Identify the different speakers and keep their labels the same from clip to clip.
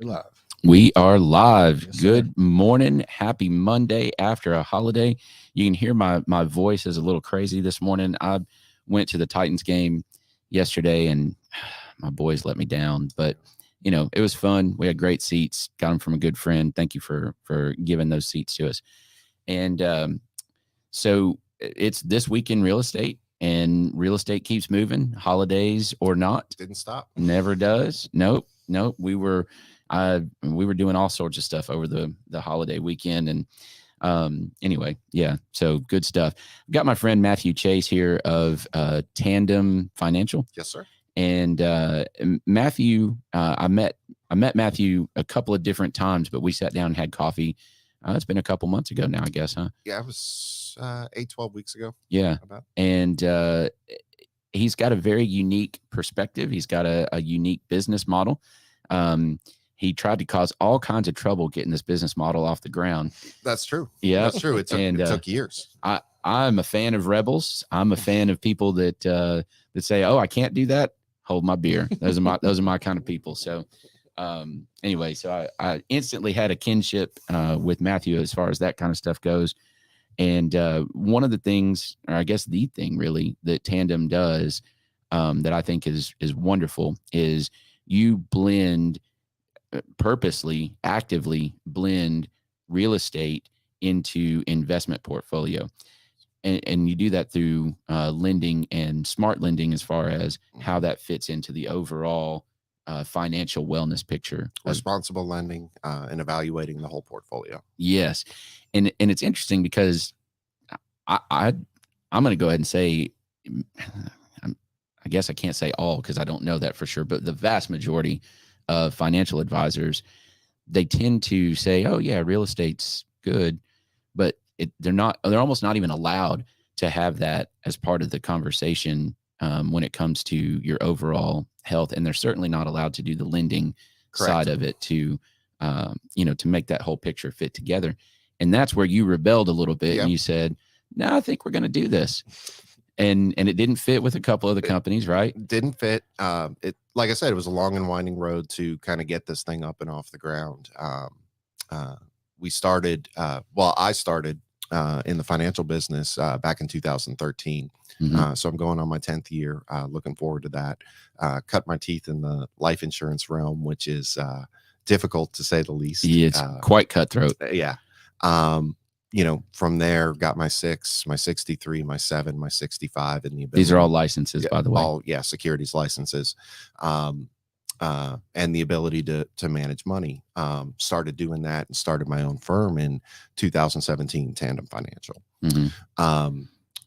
Speaker 1: We're live.
Speaker 2: We are live.
Speaker 1: Yes,
Speaker 2: Good morning. Happy Monday after a holiday. You can hear my voice is a little crazy this morning. I went to the Titans game yesterday and my boys let me down, but it was fun. We had great seats, got them from a good friend. Thank you for giving those seats to us. And so it's this week in real estate, and real estate keeps moving, holidays or not.
Speaker 1: Didn't stop.
Speaker 2: Never does. Nope. We were doing all sorts of stuff over the holiday weekend. And anyway, yeah, so good stuff. I've got my friend Matthew Chase here of Tandem Financial.
Speaker 1: Yes, sir.
Speaker 2: And Matthew, I met Matthew a couple of different times, but we sat down and had coffee. It's been a couple months ago now, I guess, huh?
Speaker 1: Yeah, it was 12 weeks ago.
Speaker 2: Yeah. And he's got a very unique perspective. He's got a unique business model. He tried to cause all kinds of trouble getting this business model off the ground.
Speaker 1: That's true.
Speaker 2: Yeah,
Speaker 1: that's true. It took years.
Speaker 2: I'm a fan of rebels. I'm a fan of people that say, "Oh, I can't do that." Hold my beer. Those are my kind of people. So anyway, so I instantly had a kinship with Matthew as far as that kind of stuff goes. And one of the things, or I guess the thing really, that Tandem does that I think is wonderful is you blend purposely, actively blend real estate into investment portfolio. And you do that through lending and smart lending as far as how that fits into the overall financial wellness picture.
Speaker 1: Responsible lending and evaluating the whole portfolio.
Speaker 2: Yes. And it's interesting because I'm going to go ahead and say, I guess I can't say all because I don't know that for sure, but the vast majority of financial advisors, they tend to say, oh yeah, real estate's good, but they're almost not even allowed to have that as part of the conversation when it comes to your overall health. And they're certainly not allowed to do the lending side of it to make that whole picture fit together. And that's where you rebelled a little bit. Yep. And you said, no, I think we're going to do this. And it didn't fit with a couple of the companies, right?
Speaker 1: Didn't fit. It, like I said, it was a long and winding road to kind of get this thing up and off the ground. I started in the financial business back in 2013.
Speaker 2: Mm-hmm.
Speaker 1: So I'm going on my 10th year, looking forward to that. Cut my teeth in the life insurance realm, which is difficult to say the least.
Speaker 2: Yeah, it's quite cutthroat.
Speaker 1: Yeah. From there, got my 6, my 63, my 7, my 65, and the ability.
Speaker 2: These are all licenses, by the way.
Speaker 1: All, securities licenses, and the ability to manage money. Started doing that and started my own firm in 2017, Tandem Financial.
Speaker 2: Mm-hmm.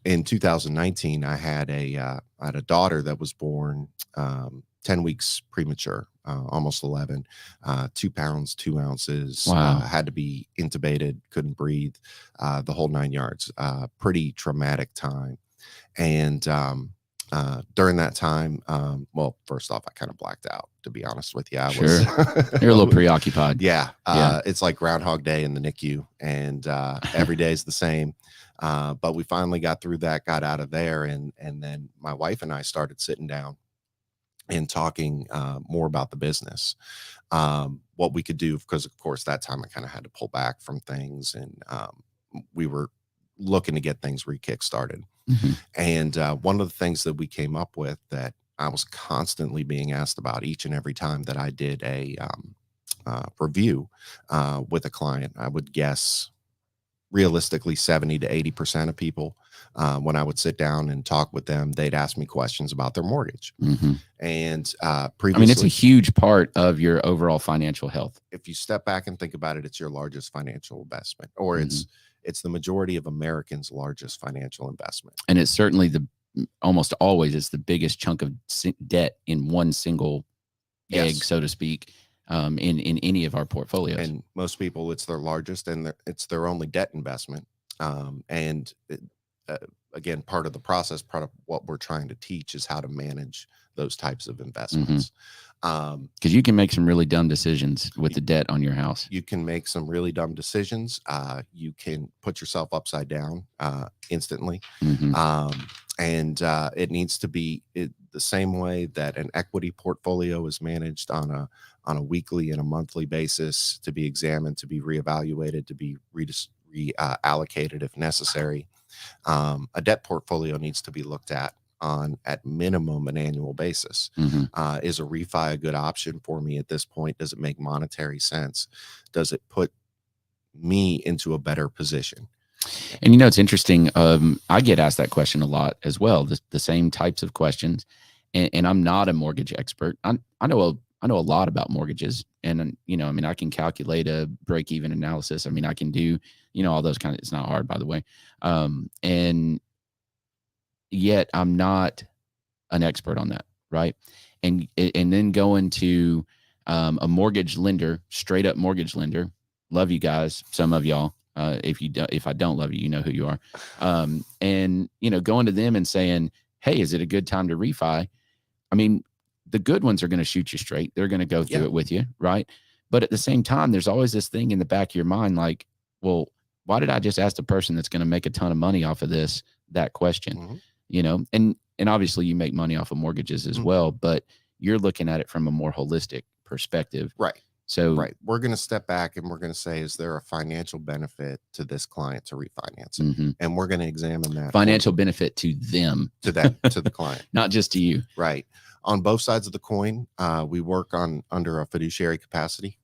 Speaker 1: In 2019, I had a daughter that was born 10 weeks premature, almost 11, 2 pounds, 2 ounces.
Speaker 2: Wow.
Speaker 1: Had to be intubated, couldn't breathe, the whole 9 yards. Pretty traumatic time. And during that time, well, first off, I kind of blacked out, to be honest with you.
Speaker 2: Sure. You're a little preoccupied.
Speaker 1: Yeah. It's like Groundhog Day in the NICU, and every day is the same. But we finally got through that, got out of there. And then my wife and I started sitting down and talking more about the business, what we could do, because of course that time I kind of had to pull back from things, and we were looking to get things re-kick started.
Speaker 2: Mm-hmm.
Speaker 1: And one of the things that we came up with that I was constantly being asked about each and every time that I did a review with a client, I would guess realistically 70 to 80% of people, when I would sit down and talk with them, they'd ask me questions about their mortgage.
Speaker 2: Mm-hmm.
Speaker 1: And
Speaker 2: previously, it's a huge part of your overall financial health.
Speaker 1: If you step back and think about it, it's your largest financial investment, or it's the majority of Americans' largest financial investment.
Speaker 2: And it's certainly almost always it's the biggest chunk of debt in one single egg, so to speak. In any of our portfolios,
Speaker 1: and most people, it's their largest and it's their only debt investment. Again, part of the process, part of what we're trying to teach is how to manage those types of investments.
Speaker 2: Because you can make some really dumb decisions with the debt on your house.
Speaker 1: You can make some really dumb decisions. You can put yourself upside down instantly.
Speaker 2: Mm-hmm.
Speaker 1: And it needs to be the same way that an equity portfolio is managed on on a weekly and a monthly basis to be examined, to be reevaluated, to be reallocated if necessary. A debt portfolio needs to be looked on at minimum an annual basis.
Speaker 2: Mm-hmm.
Speaker 1: Is a refi a good option for me at this point? Does it make monetary sense? Does it put me into a better position?
Speaker 2: And you know, it's interesting. I get asked that question a lot as well, the same types of questions. And I'm not a mortgage expert. I know a lot about mortgages, and you know, I mean, I can calculate a break even analysis. I mean, I can do, you know, all those kind of. It's not hard, by the way. And yet, I'm not an expert on that, right? And then going to a mortgage lender, straight up mortgage lender. Love you guys, some of y'all. If I don't love you, you know who you are. And you know, going to them and saying, "Hey, is it a good time to refi?" I mean, the good ones are going to shoot you straight. They're going to go through it with you, right? But at the same time, there's always this thing in the back of your mind, like, well, why did I just ask the person that's going to make a ton of money off of that question?
Speaker 1: Mm-hmm.
Speaker 2: You know, and obviously you make money off of mortgages as well, but you're looking at it from a more holistic perspective.
Speaker 1: Right.
Speaker 2: So,
Speaker 1: right. We're going to step back and we're going to say, is there a financial benefit to this client to refinance it?
Speaker 2: mm-hmm.
Speaker 1: And we're going to examine that.
Speaker 2: Financial benefit to them.
Speaker 1: To the client.
Speaker 2: Not just to you.
Speaker 1: Right. On both sides of the coin, we work under a fiduciary capacity,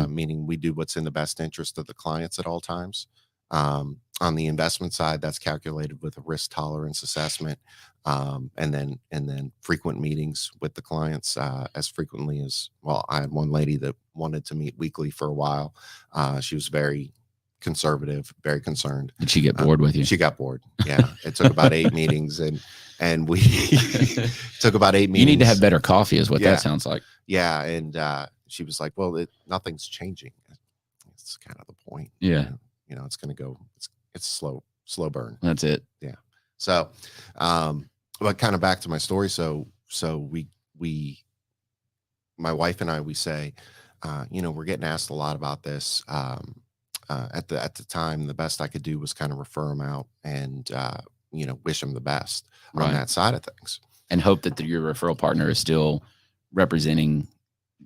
Speaker 1: meaning we do what's in the best interest of the clients at all times. On the investment side, that's calculated with a risk tolerance assessment, and then frequent meetings with the clients, as frequently as, well, I had one lady that wanted to meet weekly for a while. She was very conservative, very concerned.
Speaker 2: Did she get bored with you?
Speaker 1: She got bored. Yeah. It took about 8 meetings and we took about 8 meetings.
Speaker 2: You need to have better coffee is what that sounds like.
Speaker 1: Yeah. And she was like, well, nothing's changing. It's kind of the point.
Speaker 2: Yeah.
Speaker 1: You know, it's going to go, it's slow burn.
Speaker 2: That's it.
Speaker 1: Yeah. So, but kind of back to my story. So we, my wife and I, we say, you know, we're getting asked a lot about this. At the time, the best I could do was kind of refer them out and, you know, wish them the best on that side of things.
Speaker 2: And hope that your referral partner is still representing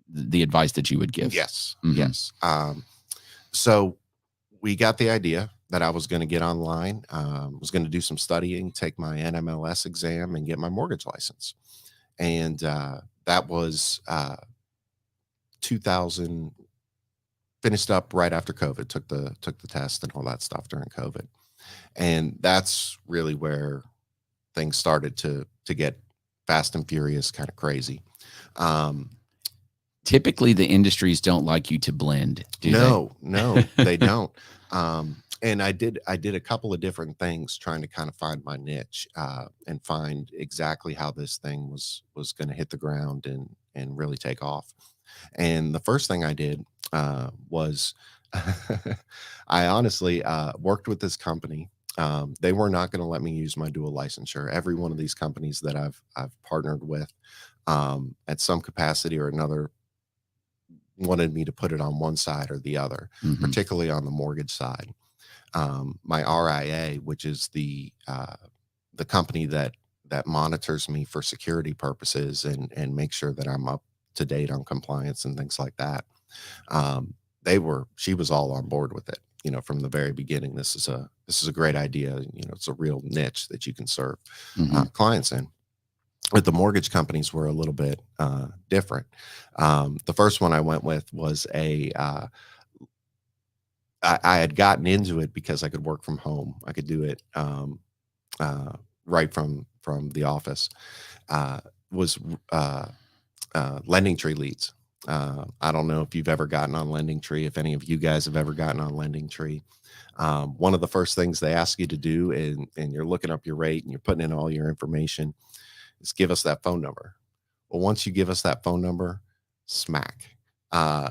Speaker 2: the advice that you would give.
Speaker 1: Yes. Mm-hmm. Yes. So we got the idea that I was going to get online, was going to do some studying, take my NMLS exam and get my mortgage license. And that was 2000, finished up right after COVID, took the test and all that stuff during COVID. And that's really where things started to get fast and furious, kind of crazy.
Speaker 2: Typically the industries don't like you to blend.
Speaker 1: No, they don't. And I did a couple of different things trying to kind of find my niche, and find exactly how this thing was going to hit the ground and really take off. And the first thing I did was I honestly worked with this company. They were not going to let me use my dual licensure. Every one of these companies that I've partnered with, at some capacity or another, wanted me to put it on one side or the other, particularly on the mortgage side. My RIA, which is the company that monitors me for security purposes and make sure that I'm up to date on compliance and things like that. She was all on board with it, you know, from the very beginning. This is a great idea. You know, it's a real niche that you can serve clients in. But the mortgage companies were a little bit different. The first one I went with was I had gotten into it because I could work from home. I could do it right from the office. Was Lending Tree leads. I don't know if you've ever gotten on Lending Tree, if any of you guys have ever gotten on Lending Tree. One of the first things they ask you to do, and you're looking up your rate and you're putting in all your information, is give us that phone number. Well, once you give us that phone number, smack.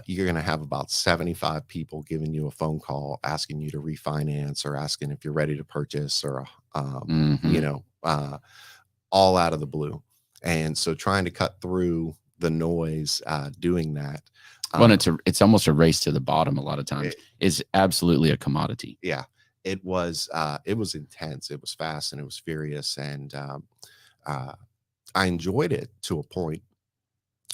Speaker 1: You're going to have about 75 people giving you a phone call, asking you to refinance or asking if you're ready to purchase or, you know, all out of the blue. And so trying to cut through the noise, doing that.
Speaker 2: Well, it's almost a race to the bottom. A lot of times is absolutely a commodity.
Speaker 1: Yeah, it was intense. It was fast and it was furious. And, I enjoyed it to a point.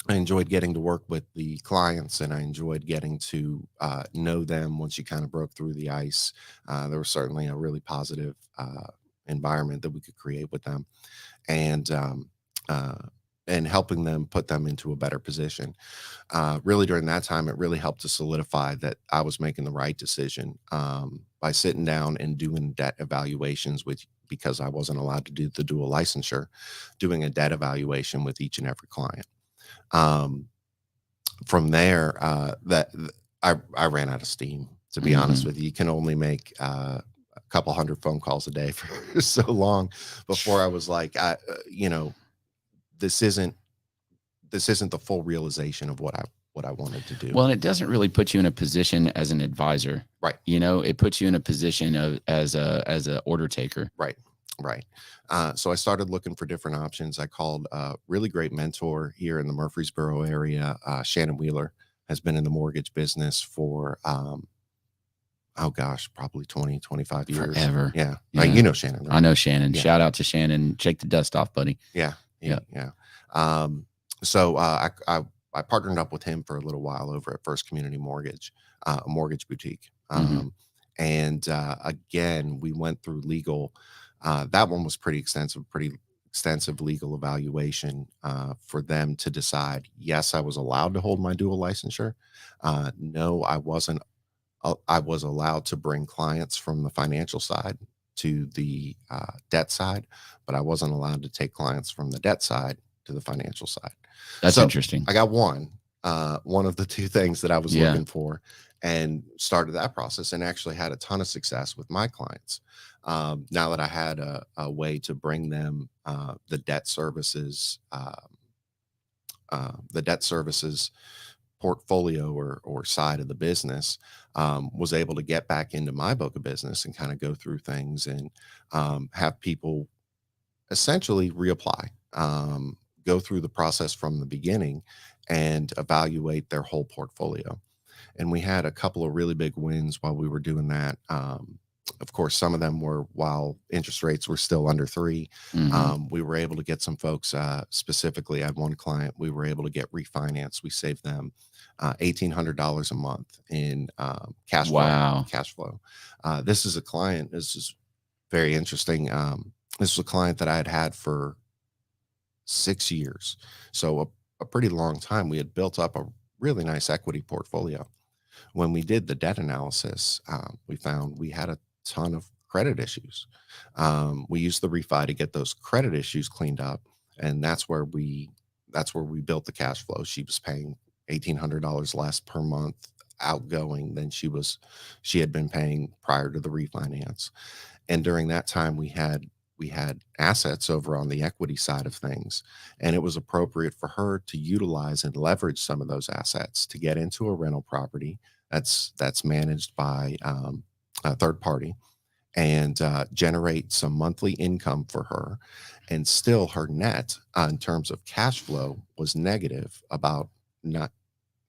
Speaker 1: I enjoyed getting to work with the clients, and I enjoyed getting to know them once you kind of broke through the ice. There was certainly a really positive environment that we could create with them, and uh, and helping them put them into a better position. Really, during that time, it really helped to solidify that I was making the right decision by sitting down and doing debt evaluations with, because I wasn't allowed to do the dual licensure, doing a debt evaluation with each and every client. Um, from there, I ran out of steam. To be honest
Speaker 2: Hmm.
Speaker 1: with you, you can only make a couple hundred phone calls a day for so long before I was like, this isn't this isn't the full realization of what I wanted to do.
Speaker 2: Well, and it doesn't really put you in a position as an advisor.
Speaker 1: Right.
Speaker 2: It puts you in a position of as a order taker.
Speaker 1: Right. Right. So I started looking for different options. I called a really great mentor here in the Murfreesboro area. Shannon Wheeler has been in the mortgage business for, oh gosh, probably 20, 25 years.
Speaker 2: Forever.
Speaker 1: Yeah.
Speaker 2: Yeah.
Speaker 1: You know Shannon,
Speaker 2: I
Speaker 1: right?
Speaker 2: know Shannon.
Speaker 1: Yeah.
Speaker 2: Shout out to Shannon. Shake the dust off, buddy.
Speaker 1: Yeah.
Speaker 2: Yeah.
Speaker 1: Yeah. Um, so I partnered up with him for a little while over at First Community Mortgage, a mortgage boutique.
Speaker 2: Hmm.
Speaker 1: And again, we went through legal. That one was pretty extensive legal evaluation for them to decide. Yes, I was allowed to hold my dual licensure. No, I wasn't. I was allowed to bring clients from the financial side to the debt side, but I wasn't allowed to take clients from the debt side to the financial side.
Speaker 2: That's
Speaker 1: So
Speaker 2: interesting.
Speaker 1: I got one of the two things that I was
Speaker 2: Yeah.
Speaker 1: looking for, and started that process, and actually had a ton of success with my clients. Now that I had a way to bring them the debt services portfolio or side of the business, was able to get back into my book of business and kind of go through things and have people essentially reapply, go through the process from the beginning and evaluate their whole portfolio. And we had a couple of really big wins while we were doing that. Of course, some of them were while interest rates were still under three.
Speaker 2: Hmm.
Speaker 1: We were able to get some folks, specifically, I had one client, we were able to get refinanced. We saved them $1,800 a month in cash flow.
Speaker 2: Wow.
Speaker 1: Cash flow. This is a client, this is very interesting. This was a client that I had had for 6 years. So a pretty long time. We had built up a really nice equity portfolio. When we did the debt analysis, we found we had a ton of credit issues. We used the refi to get those credit issues cleaned up, and that's where we built the cash flow. She was paying $1,800 less per month outgoing than she had been paying prior to the refinance. And during that time, we had assets over on the equity side of things, and it was appropriate for her to utilize and leverage some of those assets to get into a rental property that's managed by a third party, and generate some monthly income for her. And still, her net in terms of cash flow was negative about not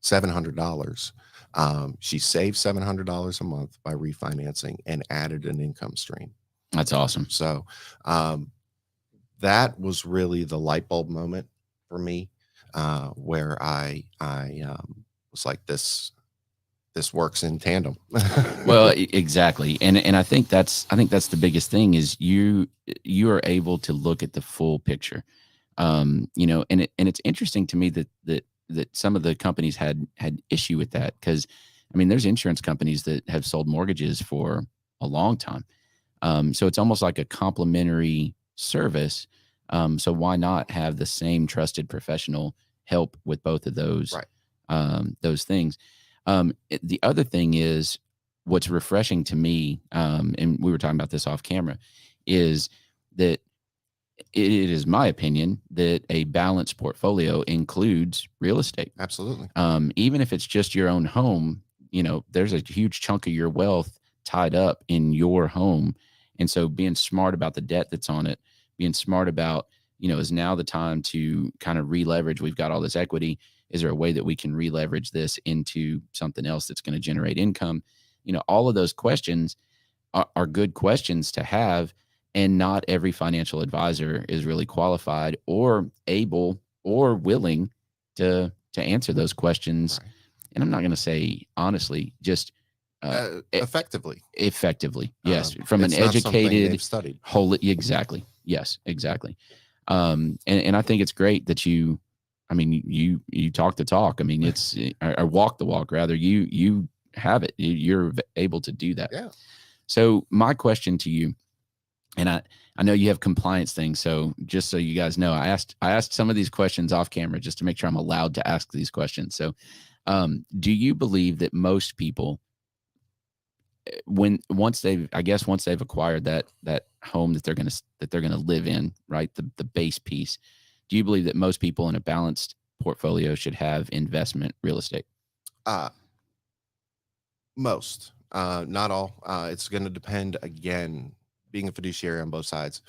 Speaker 1: $700. She saved $700 a month by refinancing and added an income stream.
Speaker 2: That's awesome.
Speaker 1: So um, that was really the light bulb moment for me, where I was like, this works in tandem.
Speaker 2: Well, exactly. And I think that's the biggest thing is you are able to look at the full picture. And it's interesting to me that some of the companies had issue with that, because I mean there's insurance companies that have sold mortgages for a long time. So it's almost like a complimentary service. So why not have the same trusted professional help with both of
Speaker 1: Right.
Speaker 2: those things? The other thing is what's refreshing to me, and we were talking about this off camera, is that it is my opinion that a balanced portfolio includes real estate.
Speaker 1: Absolutely.
Speaker 2: Even if it's just your own home, there's a huge chunk of your wealth tied up in your home. And so being smart about the debt that's on it, being smart about, is now the time to kind of re-leverage. We've got all this equity. Is there a way that we can re-leverage this into something else that's going to generate income? All of those questions are good questions to have. And not every financial advisor is really qualified or able or willing to answer those questions.
Speaker 1: Right.
Speaker 2: And I'm not going to say honestly, just
Speaker 1: Effectively.
Speaker 2: effectively. Yes, from an
Speaker 1: It's not something
Speaker 2: educated
Speaker 1: they've studied.
Speaker 2: whole. Exactly. Yes, exactly. And I think it's great that I mean, you talk the talk. I mean, it's or walk the walk rather. You have it. You're able to do that.
Speaker 1: Yeah.
Speaker 2: So my question to you, and I know you have compliance things. So just so you guys know, I asked some of these questions off camera just to make sure I'm allowed to ask these questions. So, do you believe that most people, once they've acquired that home that they're gonna live in, right, the base piece, do you believe that most people in a balanced portfolio should have investment real estate?
Speaker 1: Uh, Most, not all. It's going to depend, again, being a fiduciary on both sides.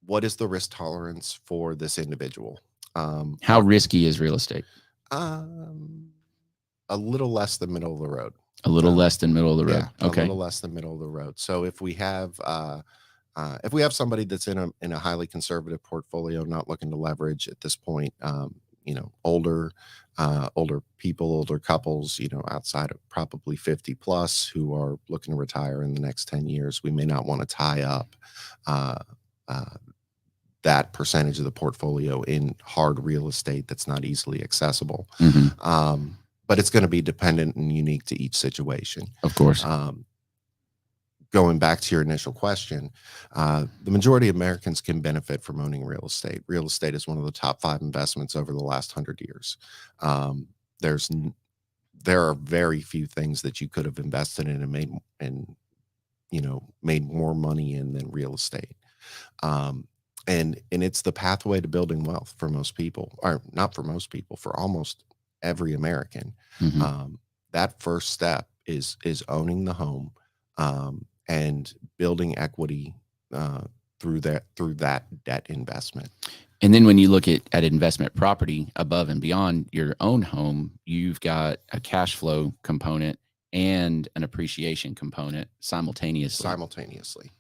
Speaker 1: What is the risk tolerance for this individual?
Speaker 2: How risky is real estate?
Speaker 1: Um, a little less than middle of the road.
Speaker 2: A little less than middle of the road.
Speaker 1: Yeah, a
Speaker 2: Okay.
Speaker 1: little less than middle of the road. So if we have somebody that's in a highly conservative portfolio, not looking to leverage at this point, older people, older couples, outside of probably 50 plus who are looking to retire in the next 10 years, we may not want to tie up uh, uh, that percentage of the portfolio in hard real estate that's not easily accessible. But it's going to be dependent and unique to each situation.
Speaker 2: Of course.
Speaker 1: Going back to your initial question, the majority of Americans can benefit from owning real estate. Real estate is one of the top 5 investments over the last 100 years. There are very few things that you could have invested in and made more money in than real estate. And it's the pathway to building wealth for most people, or not for most people, for almost every American. That first step is owning the home, and building equity through that debt investment.
Speaker 2: And then when you look at investment property above and beyond your own home, you've got a cash flow component and an appreciation component simultaneously.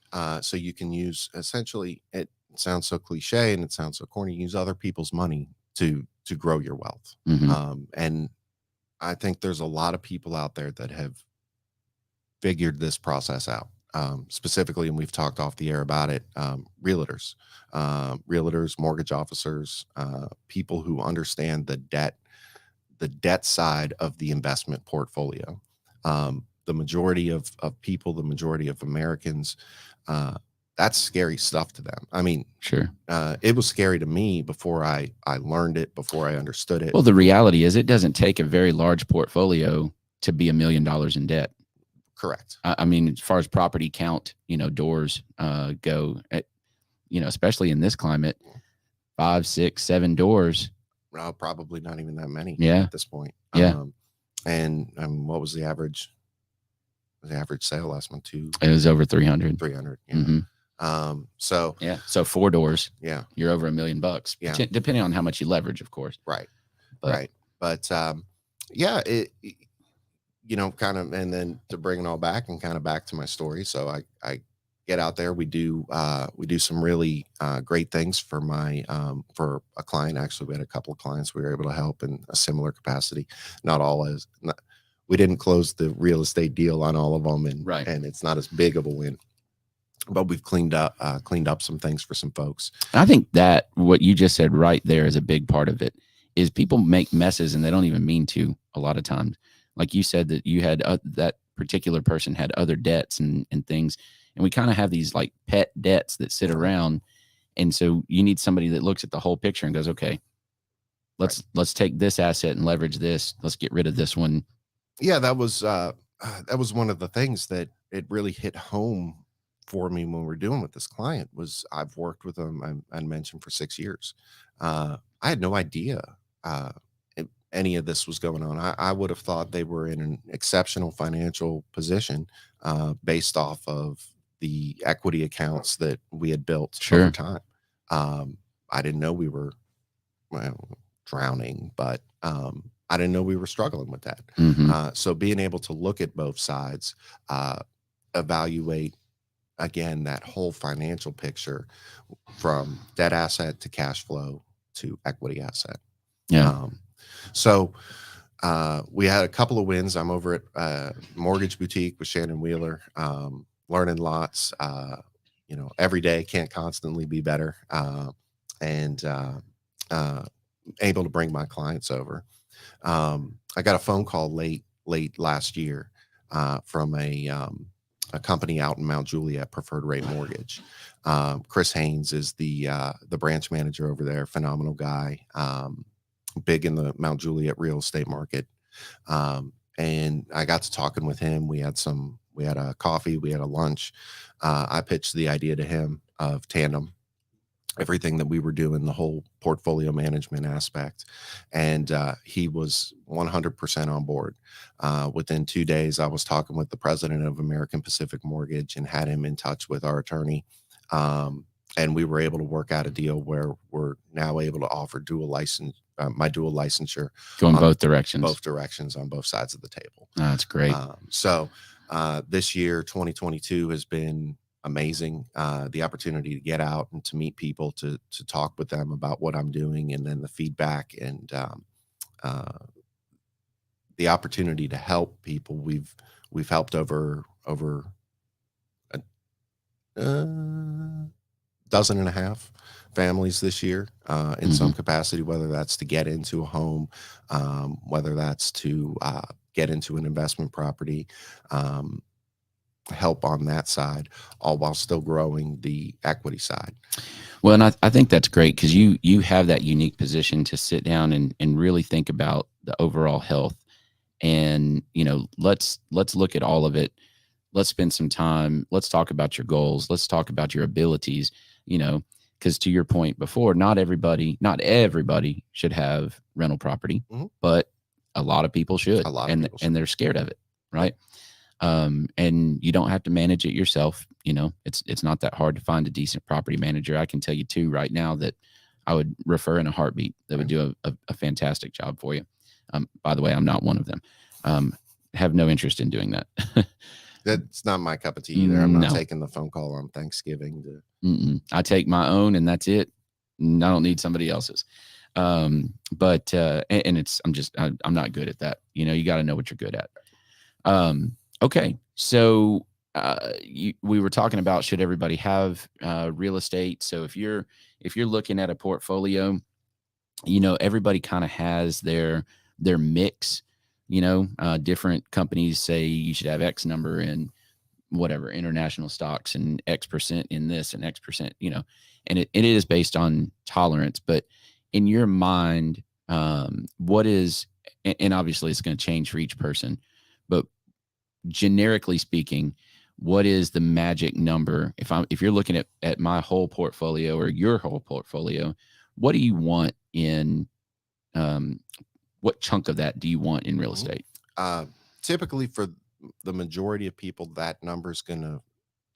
Speaker 1: So you can use, essentially, it sounds so cliche and it sounds so corny, use other people's money to grow your wealth. And I think there's a lot of people out there that have figured this process out. Specifically, and we've talked off the air about it, realtors, mortgage officers, people who understand the debt side of the investment portfolio. The majority of people, the majority of Americans, that's scary stuff to them. I mean,
Speaker 2: sure,
Speaker 1: it was scary to me before I learned it, before I understood it.
Speaker 2: Well, the reality is it doesn't take a very large portfolio to be $1 million in debt.
Speaker 1: Correct.
Speaker 2: I mean, as far as property count, doors go, especially in this climate, 5, 6, 7 doors.
Speaker 1: Probably not even that many.
Speaker 2: Yeah.
Speaker 1: At this point.
Speaker 2: Yeah.
Speaker 1: And what was the average? The average sale last month?
Speaker 2: It was over 300.
Speaker 1: 300. Yeah.
Speaker 2: So yeah. So 4 doors.
Speaker 1: Yeah.
Speaker 2: You're over $1 million.
Speaker 1: Yeah.
Speaker 2: Depending on how much you leverage, of course.
Speaker 1: Right. But yeah, it kind of, and then to bring it all back and kind of back to my story. So I get out there. We do some really great things for for a client. Actually, we had a couple of clients we were able to help in a similar capacity. We didn't close the real estate deal on all of them, and it's not as big of a win. But we've cleaned up some things for some folks.
Speaker 2: I think that what you just said right there is a big part of it. Is people make messes and they don't even mean to a lot of times. Like you said that you had that particular person had other debts and things. And we kind of have these like pet debts that sit around. And so you need somebody that looks at the whole picture and goes, okay, let's take this asset and leverage this. Let's get rid of this one.
Speaker 1: Yeah, that was one of the things that it really hit home for me when we're dealing with this client. Was I've worked with them, I mentioned, for 6 years. I had no idea any of this was going on. I would have thought they were in an exceptional financial position based off of the equity accounts that we had built over time. I didn't know we were drowning, but I didn't know we were struggling with that. So being able to look at both sides, evaluate, again, that whole financial picture from debt asset to cash flow to equity asset.
Speaker 2: Yeah.
Speaker 1: So we had a couple of wins. I'm over at Mortgage Boutique with Shannon Wheeler, learning lots. Every day can't constantly be better, and uh, able to bring my clients over. I got a phone call late last year from a company out in Mount Juliet, Preferred Rate Mortgage. Chris Haynes is the branch manager over there. Phenomenal guy, big in the Mount Juliet real estate market. And I got to talking with him. We had a coffee, we had a lunch. I pitched the idea to him of Tandem, everything that we were doing, the whole portfolio management aspect. And he was 100% on board. Within 2 days, I was talking with the president of American Pacific Mortgage and had him in touch with our attorney. And we were able to work out a deal where we're now able to offer my dual licensure.
Speaker 2: Going both directions.
Speaker 1: Both directions on both sides of the table.
Speaker 2: Oh, that's great.
Speaker 1: So this year, 2022, has been amazing. The opportunity to get out and to meet people, to talk with them about what I'm doing, and then the feedback and the opportunity to help people. We've helped over a dozen and a half families this year in some capacity, whether that's to get into a home, whether that's to get into an investment property, help on that side, all while still growing the equity side.
Speaker 2: Well, and I think that's great because you have that unique position to sit down and really think about the overall health. And, let's look at all of it. Let's spend some time. Let's talk about your goals. Let's talk about your abilities, because to your point before, not everybody should have rental property, but a lot of people should. And they're scared of it. Right. And you don't have to manage it yourself. It's not that hard to find a decent property manager. I can tell you too right now that I would refer in a heartbeat that would do a fantastic job for you. By the way, I'm not one of them. Have no interest in doing that.
Speaker 1: That's not my cup of tea either. I'm not taking the phone call on Thanksgiving.
Speaker 2: I take my own and that's it. I don't need somebody else's. I'm not good at that. You got to know what you're good at. Okay. So, we were talking about, should everybody have, real estate? So if you're looking at a portfolio, everybody kind of has their mix, different companies say you should have X number in whatever international stocks and X% in this and X%, and it is based on tolerance, but in your mind, what is, and obviously it's going to change for each person, but generically speaking, what is the magic number? If you're looking at my whole portfolio or your whole portfolio, what do you want in, what chunk of that do you want in real estate?
Speaker 1: Typically for the majority of people, that number is going to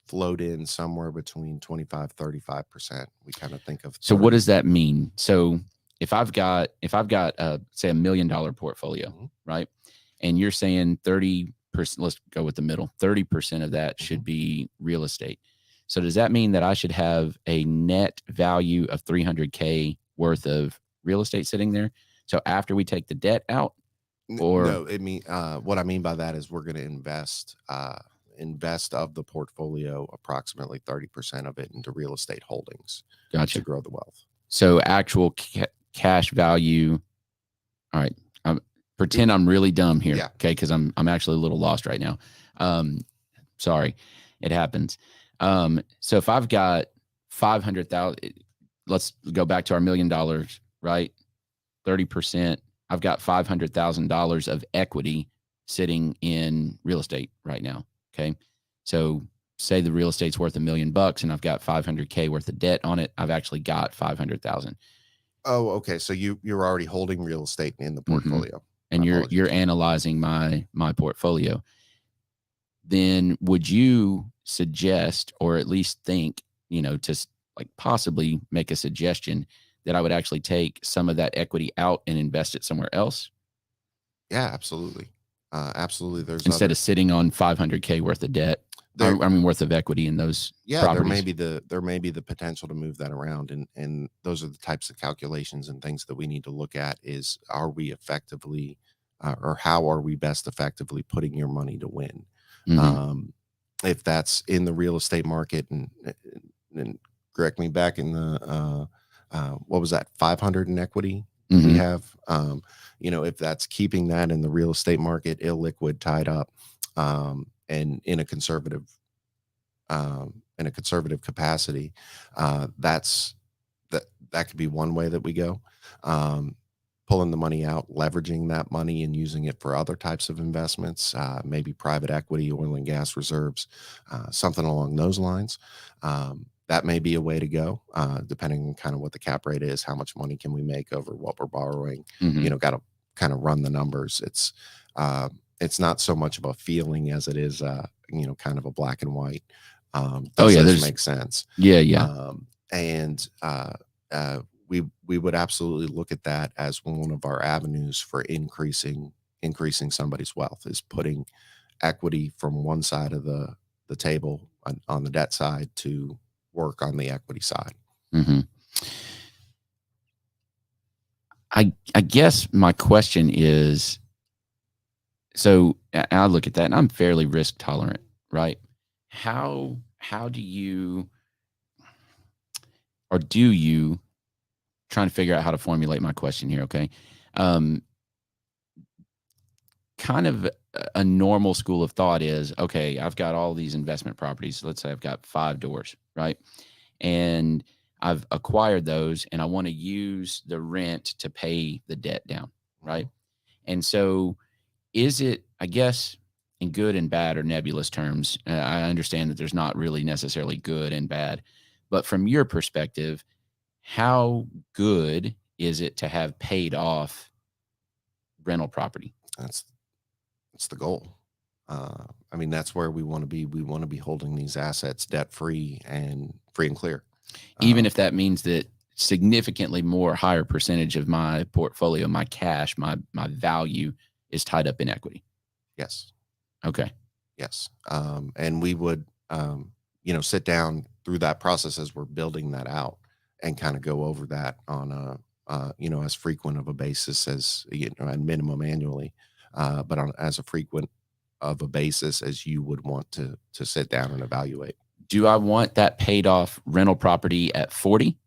Speaker 1: float in somewhere between 25, 35%. We kind of think of. 30.
Speaker 2: So what does that mean? So if I've got say $1 million portfolio, right? And you're saying 30%, let's go with the middle, 30% of that should be real estate. So does that mean that I should have a net value of $300K worth of real estate sitting there? So after we take the debt out, or
Speaker 1: no, what I mean by that is we're going to invest of the portfolio approximately 30% of it into real estate holdings.
Speaker 2: Gotcha.
Speaker 1: To grow the wealth.
Speaker 2: So actual cash value. All right. Pretend I'm really dumb here.
Speaker 1: Yeah.
Speaker 2: Okay. Cause I'm actually a little lost right now. Sorry, it happens. So if I've got 500,000, let's go back to our $1 million, right? 30%, I've got $500,000 of equity sitting in real estate right now. Okay. So say the real estate's worth $1 million and I've got 500K worth of debt on it. I've actually got 500,000.
Speaker 1: Oh, okay. So you're already holding real estate in the portfolio.
Speaker 2: And you're analyzing my portfolio. Then would you suggest, or at least think, to like possibly make a suggestion that I would actually take some of that equity out and invest it somewhere else?
Speaker 1: Yeah, absolutely. Absolutely.
Speaker 2: Instead of sitting on 500K worth of debt. I mean, worth of equity in those properties.
Speaker 1: There may be the potential to move that around, and those are the types of calculations and things that we need to look at. Is are we effectively, or how are we best effectively putting your money to win? If that's in the real estate market, and correct me, back in the what was that, 500 in equity we have, if that's keeping that in the real estate market illiquid, tied up, and in a conservative capacity, that could be one way that we go. Pulling the money out, leveraging that money and using it for other types of investments, maybe private equity, oil and gas reserves, something along those lines. That may be a way to go, depending on kind of what the cap rate is, how much money can we make over what we're borrowing. Got to kind of run the numbers. It's not so much of a feeling as it is, kind of a black and white. Does this make sense?
Speaker 2: Yeah.
Speaker 1: We would absolutely look at that as one of our avenues for increasing somebody's wealth, is putting equity from one side of the table on the debt side to work on the equity side.
Speaker 2: I guess my question is, so I look at that and I'm fairly risk tolerant, right? How do you, or do you, trying to figure out how to formulate my question here, okay? Kind of a normal school of thought is, okay, I've got all these investment properties. Let's say I've got 5 doors, right? And I've acquired those and I want to use the rent to pay the debt down, right? And so is it, I guess, in good and bad or nebulous terms, I understand that there's not really necessarily good and bad, but from your perspective, how good is it to have paid off rental property?
Speaker 1: That's the goal. I mean, that's where we want to be. We want to be holding these assets debt free and clear.
Speaker 2: Even if that means that significantly more higher percentage of my portfolio, my cash, my value is tied up in equity.
Speaker 1: Yes.
Speaker 2: Okay.
Speaker 1: Yes. And we would, sit down through that process as we're building that out and kind of go over that on as frequent of a basis as, at minimum annually, but as a frequent of a basis as you would want to sit down and evaluate.
Speaker 2: Do I want that paid off rental property at 40,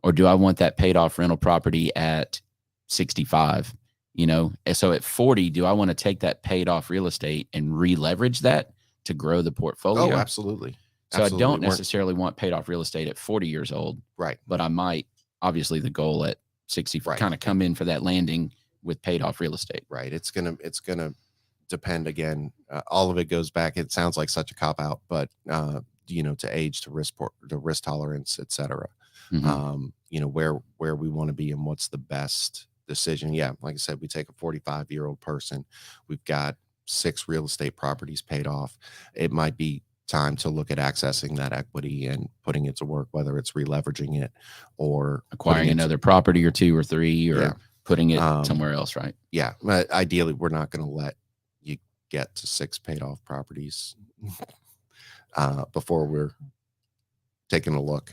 Speaker 2: or do I want that paid off rental property at 65? And so at 40, do I want to take that paid off real estate and re-leverage that to grow the portfolio?
Speaker 1: Oh, absolutely.
Speaker 2: So I don't necessarily want paid off real estate at 40 years old.
Speaker 1: Right.
Speaker 2: But I might, obviously the goal at 60, kind of come in for that landing with paid off real estate.
Speaker 1: Right. It's going to depend again. All of it goes back. It sounds like such a cop out, but, to age, to risk tolerance, et cetera. Where we want to be and what's the best decision. Yeah. Like I said, we take a 45-year-old person. We've got 6 real estate properties paid off. It might be time to look at accessing that equity and putting it to work, whether it's re-leveraging it or
Speaker 2: acquiring another property or 2 or 3, or putting it somewhere else. Right.
Speaker 1: Yeah. But ideally, we're not going to let you get to 6 paid off properties before we're taking a look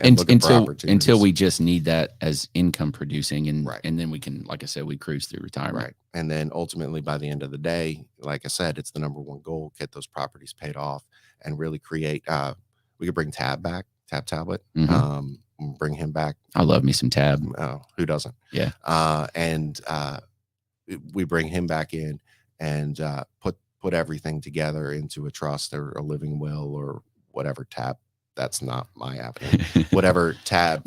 Speaker 2: until we just need that as income producing, and then we can, like I said, we cruise through retirement.
Speaker 1: Right. And then ultimately by the end of the day, like I said, it's the number one goal, get those properties paid off and really create, we could bring Tab Tablet, bring him back.
Speaker 2: I love me some Tab.
Speaker 1: Oh, who doesn't?
Speaker 2: Yeah.
Speaker 1: And we bring him back in and put everything together into a trust or a living will or whatever. Tab, that's not my avenue. Whatever Tab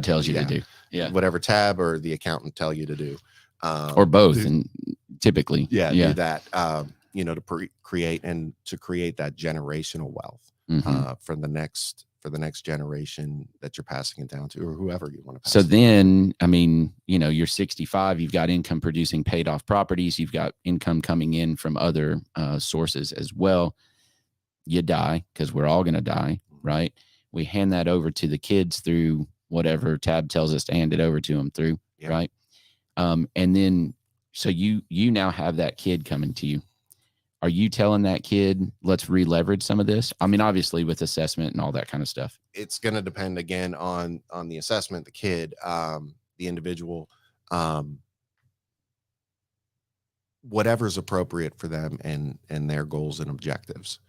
Speaker 2: tells you to do. Yeah.
Speaker 1: Whatever Tab or the accountant tell you to do.
Speaker 2: Or both. And typically.
Speaker 1: Do that, to create that generational wealth for the next generation that you're passing it down to, or whoever you want to pass.
Speaker 2: So then, I mean, you're 65, you've got income producing paid off properties, you've got income coming in from other sources as well. You die, because we're all going to die, right? We hand that over to the kids through whatever Tab tells us to hand it over to them through, right? And then, so you now have that kid coming to you. are you telling that kid, let's re-leverage some of this? I mean, obviously with assessment and all that kind of stuff.
Speaker 1: It's going to depend again on the assessment, the kid, the individual, whatever's appropriate for them and their goals and objectives.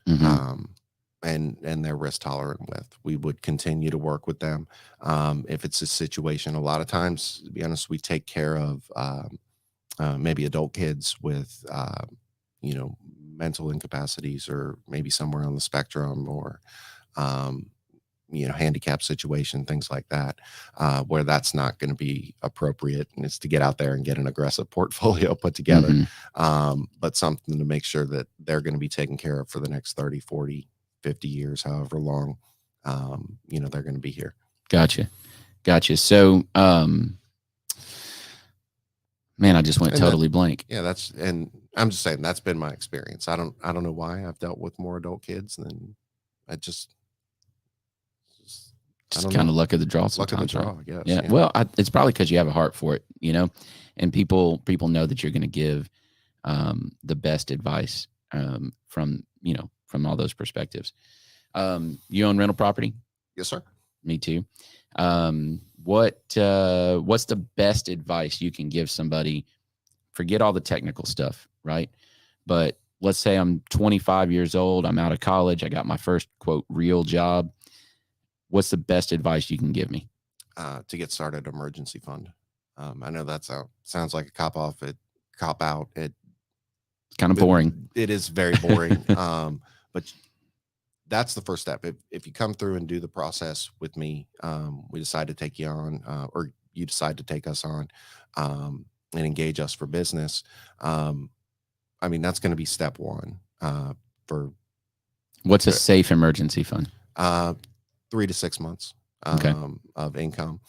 Speaker 1: And their risk tolerant with. We would continue to work with them. If it's a situation, a lot of times, to be honest, we take care of maybe adult kids with, mental incapacities, or maybe somewhere on the spectrum, or, handicap situation, things like that, where that's not going to be appropriate. And it's to get out there and get an aggressive portfolio put together. But something to make sure that they're going to be taken care of for the next 30, 40, 50 years, however long, they're going to be here.
Speaker 2: Gotcha. So, man, I just went totally blank.
Speaker 1: Yeah, and I'm just saying that's been my experience. I don't know why I've dealt with more adult kids than just
Speaker 2: kind of luck of the draw.
Speaker 1: Luck of the draw, I guess.
Speaker 2: Yeah. Well, it's probably because you have a heart for it, and people know that you're going to give the best advice from all those perspectives. You own rental property?
Speaker 1: Yes, sir.
Speaker 2: Me too. What's the best advice you can give somebody? Forget all the technical stuff, right? But let's say I'm 25 years old. I'm out of college. I got my first, quote, real job. What's the best advice you can give me?
Speaker 1: To get started, emergency fund. I know that sounds like a cop out. It's
Speaker 2: kind of boring.
Speaker 1: It is very boring. But that's the first step. If you come through and do the process with me, we decide to take you on, or you decide to take us on, and engage us for business. That's going to be step one. For
Speaker 2: what's a safe emergency fund?
Speaker 1: 3 to 6 months of income.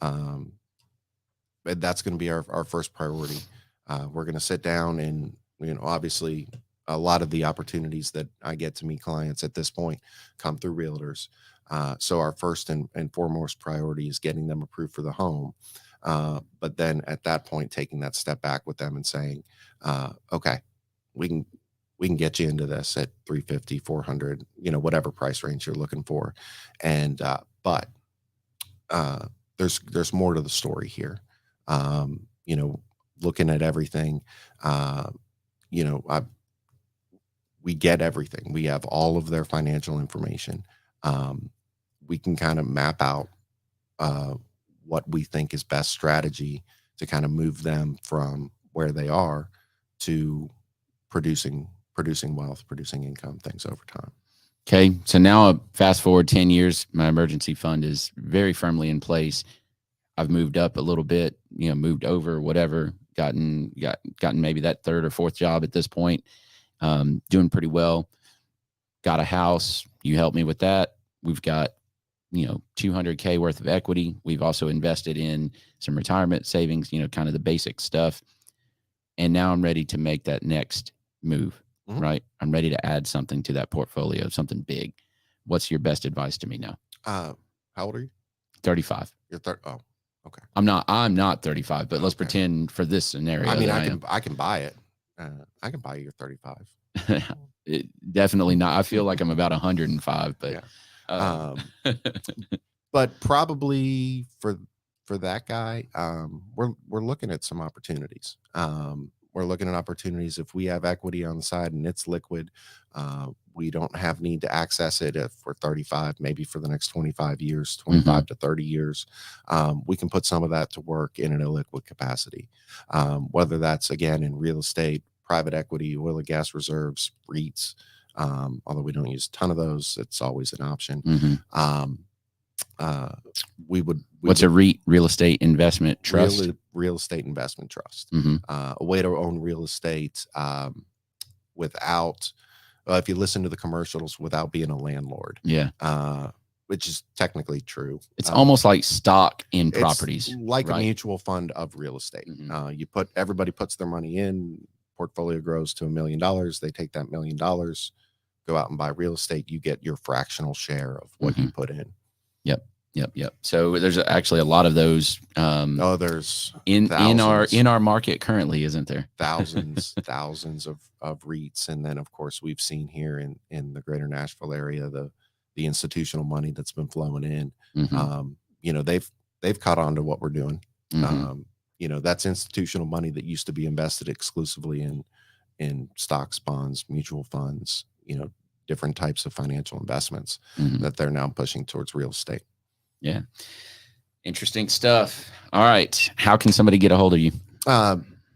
Speaker 1: But that's going to be our first priority. We're going to sit down and, obviously a lot of the opportunities that I get to meet clients at this point come through realtors. So our first and foremost priority is getting them approved for the home. But then at that point, taking that step back with them and saying, okay, we can get you into this at 350, 400, whatever price range you're looking for. And, but there's more to the story here. Looking at everything, we get everything. We have all of their financial information. We can kind of map out what we think is best strategy to kind of move them from where they are to producing wealth, producing income, things over time.
Speaker 2: Okay. So now fast forward 10 years, my emergency fund is very firmly in place. I've moved up a little bit, moved over, whatever, gotten maybe that third or fourth job at this point. Doing pretty well. Got a house. You helped me with that. We've got, $200K worth of equity. We've also invested in some retirement savings, kind of the basic stuff. And now I'm ready to make that next move, right? I'm ready to add something to that portfolio, something big. What's your best advice to me now?
Speaker 1: How old are you?
Speaker 2: 35.
Speaker 1: You're 30. Oh, okay.
Speaker 2: I'm not 35, but let's pretend for this scenario.
Speaker 1: I can buy it. I can buy you your 35.
Speaker 2: Definitely not. I feel like I'm about 105, but
Speaker 1: yeah. But probably for that guy, we're looking at some opportunities. We're looking at opportunities if we have equity on the side and it's liquid. We don't have need to access it if we're 35, maybe for the next 25 years, 25 to 30 years. We can put some of that to work in an illiquid capacity, whether that's, again, in real estate, private equity, oil and gas reserves, REITs. Although we don't use a ton of those, it's always an option.
Speaker 2: What's a REIT? Real estate investment trust?
Speaker 1: Real estate investment trust. A way to own real estate without, if you listen to the commercials, without being a landlord.
Speaker 2: Yeah.
Speaker 1: Which is technically true.
Speaker 2: It's almost like stock in properties.
Speaker 1: Like a mutual fund of real estate. Everybody puts their money in, portfolio grows to $1 million. They take that $1 million, go out and buy real estate. You get your fractional share of what you put in.
Speaker 2: Yep. Yep. So there's actually a lot of those
Speaker 1: Oh, there's
Speaker 2: in
Speaker 1: thousands.
Speaker 2: our market currently, isn't there?
Speaker 1: Thousands of REITs, and then of course we've seen here in the greater Nashville area the institutional money that's been flowing in. You know, they've caught on to what we're doing. You know, that's institutional money that used to be invested exclusively in stocks, bonds, mutual funds, you know, different types of financial investments that they're now pushing towards real estate.
Speaker 2: Yeah. Interesting stuff. All right. How can somebody get a hold of you?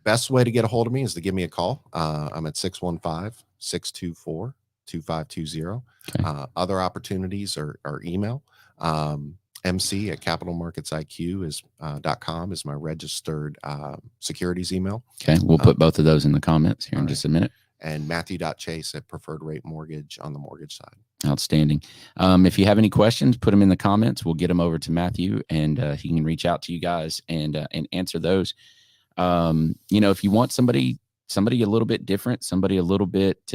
Speaker 1: Best way to get a hold of me is to give me a call. I'm at 615-624-2520.
Speaker 2: Okay.
Speaker 1: Other opportunities are email. MC at capitalmarketsiq.com is my registered securities email.
Speaker 2: Okay. We'll put both of those in the comments here in just a minute.
Speaker 1: And Matthew.Chase at Preferred Rate Mortgage on the mortgage side.
Speaker 2: Outstanding. If you have any questions, put them in the comments. We'll get them over to Matthew, and he can reach out to you guys and answer those. You know, if you want somebody a little bit different, somebody a little bit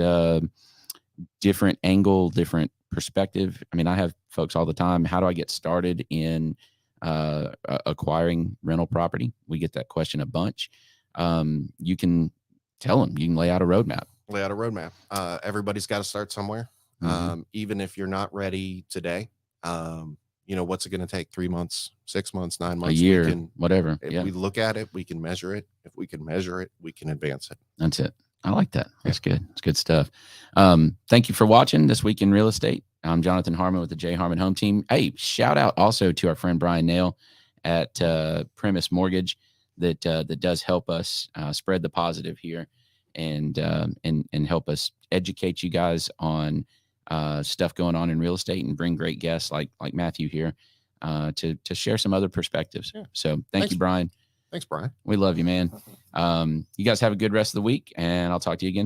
Speaker 2: different angle, different perspective. I mean, I have folks all the time. How do I get started in acquiring rental property? We get that question a bunch. You can tell them, you can lay out a roadmap.
Speaker 1: Everybody's got to start somewhere. Even if you're not ready today, you know, what's it going to take? 3 months, 6 months, 9 months,
Speaker 2: a year, whatever.
Speaker 1: If we look at it, we can measure it. If we can measure it, we can advance it.
Speaker 2: That's it. I like that. That's good. It's good stuff. Thank you for watching This Week in Real Estate. I'm Jonathan Harmon with the J Harmon Home Team. Hey, shout out also to our friend Bryan Nale at Primis Mortgage that does help us spread the positive here and help us educate you guys on stuff going on in real estate and bring great guests like Matthew here to share some other perspectives. Yeah. So thanks you, Bryan.
Speaker 1: Thanks, Bryan.
Speaker 2: We love you, man. You guys have a good rest of the week, and I'll talk to you again